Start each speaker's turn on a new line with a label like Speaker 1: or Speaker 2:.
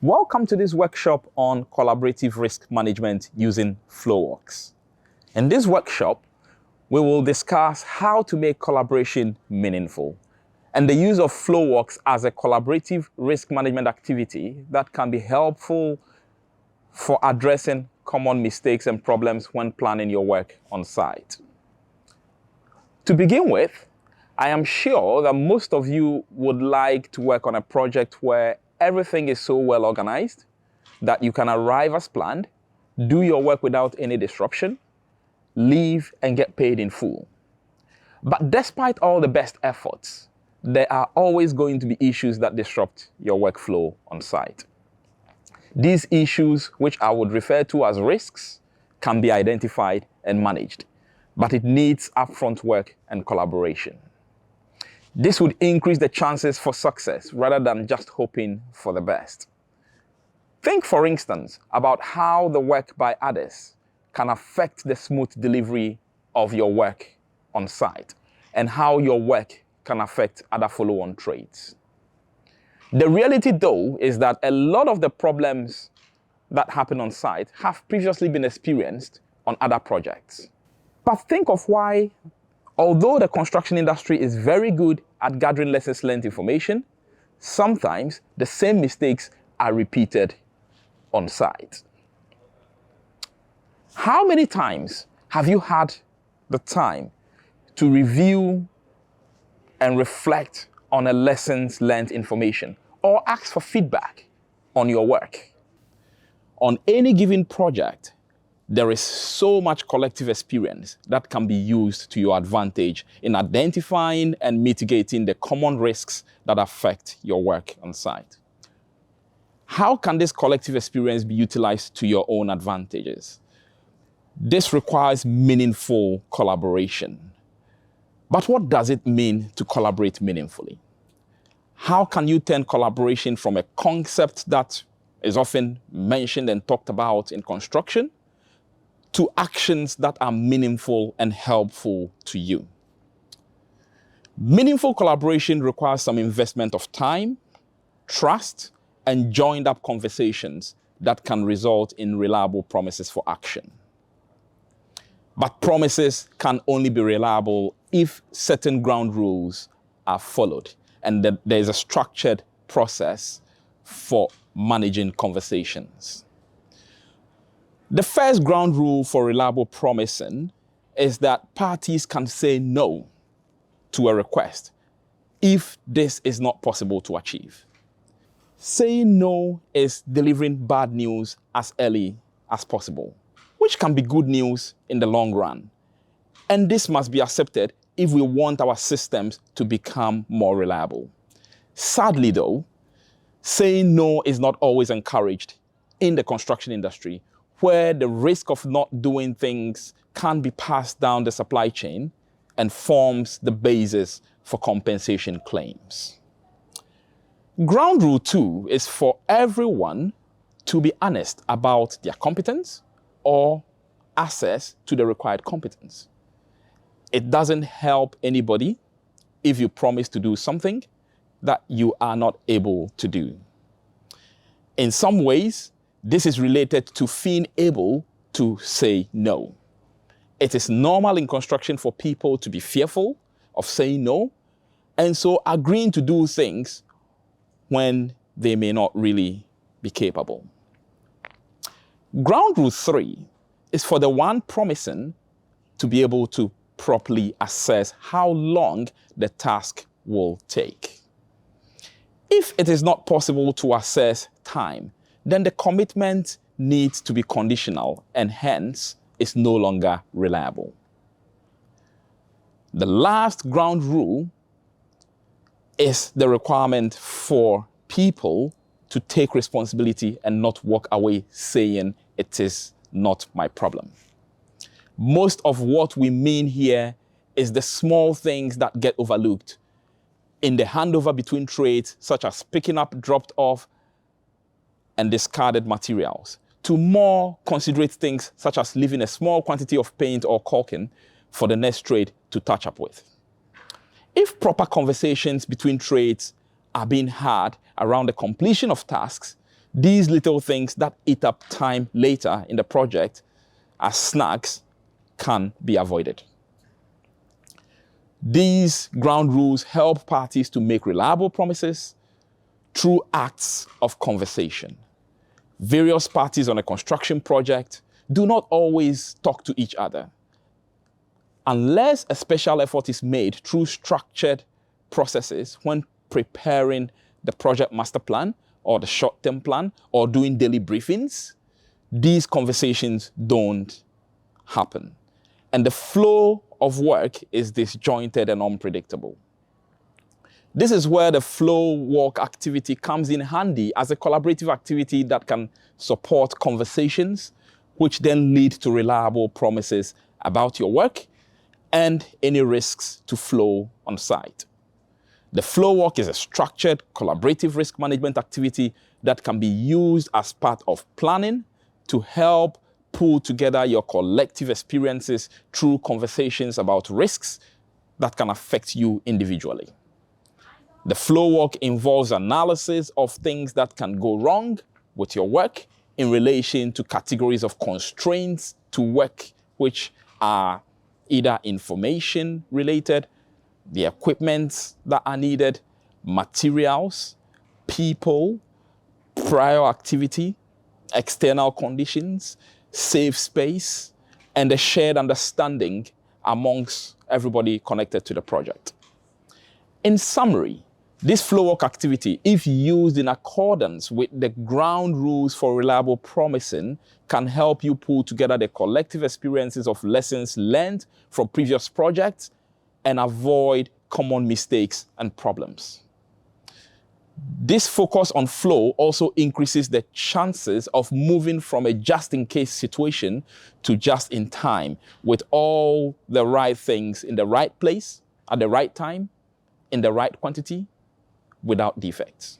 Speaker 1: Welcome to this workshop on collaborative risk management using Flowworks. In this workshop, we will discuss how to make collaboration meaningful and the use of Flowworks as a collaborative risk management activity that can be helpful for addressing common mistakes and problems when planning your work on site. To begin with, I am sure that most of you would like to work on a project where everything is so well organized that you can arrive as planned, do your work without any disruption, leave and get paid in full. But despite all the best efforts, there are always going to be issues that disrupt your workflow on site. These issues, which I would refer to as risks, can be identified and managed, but it needs upfront work and collaboration. This would increase the chances for success rather than just hoping for the best. Think, for instance, about how the work by others can affect the smooth delivery of your work on site and how your work can affect other follow-on trades. The reality, though, is that a lot of the problems that happen on site have previously been experienced on other projects. But think of why, although the construction industry is very good at gathering lessons learned information, sometimes the same mistakes are repeated on site. How many times have you had the time to review and reflect on a lessons learned information or ask for feedback on your work? On any given project, there is so much collective experience that can be used to your advantage in identifying and mitigating the common risks that affect your work on site. How can this collective experience be utilized to your own advantages? This requires meaningful collaboration. But what does it mean to collaborate meaningfully? How can you turn collaboration from a concept that is often mentioned and talked about in construction to actions that are meaningful and helpful to you? Meaningful collaboration requires some investment of time, trust, and joined-up conversations that can result in reliable promises for action. But promises can only be reliable if certain ground rules are followed and that there is a structured process for managing conversations. The first ground rule for reliable promising is that parties can say no to a request if this is not possible to achieve. Saying no is delivering bad news as early as possible, which can be good news in the long run. And this must be accepted if we want our systems to become more reliable. Sadly, though, saying no is not always encouraged in the construction industry, where the risk of not doing things can be passed down the supply chain and forms the basis for compensation claims. Ground rule 2 is for everyone to be honest about their competence or access to the required competence. It doesn't help anybody if you promise to do something that you are not able to do. In some ways, this is related to being able to say no. It is normal in construction for people to be fearful of saying no, and so agreeing to do things when they may not really be capable. Ground rule 3 is for the one promising to be able to properly assess how long the task will take. If it is not possible to assess time, then the commitment needs to be conditional and hence is no longer reliable. The last ground rule is the requirement for people to take responsibility and not walk away saying it is not my problem. Most of what we mean here is the small things that get overlooked in the handover between trades, such as picking up dropped off and discarded materials, to more considerate things such as leaving a small quantity of paint or caulking for the next trade to touch up with. If proper conversations between trades are being had around the completion of tasks, these little things that eat up time later in the project as snags can be avoided. These ground rules help parties to make reliable promises through acts of conversation. Various parties on a construction project do not always talk to each other. Unless a special effort is made through structured processes when preparing the project master plan or the short-term plan or doing daily briefings, these conversations don't happen. And the flow of work is disjointed and unpredictable. This is where the flow work activity comes in handy as a collaborative activity that can support conversations, which then lead to reliable promises about your work and any risks to flow on site. The flow work is a structured, collaborative risk management activity that can be used as part of planning to help pull together your collective experiences through conversations about risks that can affect you individually. The flow work involves analysis of things that can go wrong with your work in relation to categories of constraints to work, which are either information related, the equipment that are needed, materials, people, prior activity, external conditions, safe space, and a shared understanding amongst everybody connected to the project. In summary, this flow work activity, if used in accordance with the ground rules for reliable promising, can help you pull together the collective experiences of lessons learned from previous projects and avoid common mistakes and problems. This focus on flow also increases the chances of moving from a just-in-case situation to just-in-time with all the right things in the right place, at the right time, in the right quantity, without defects.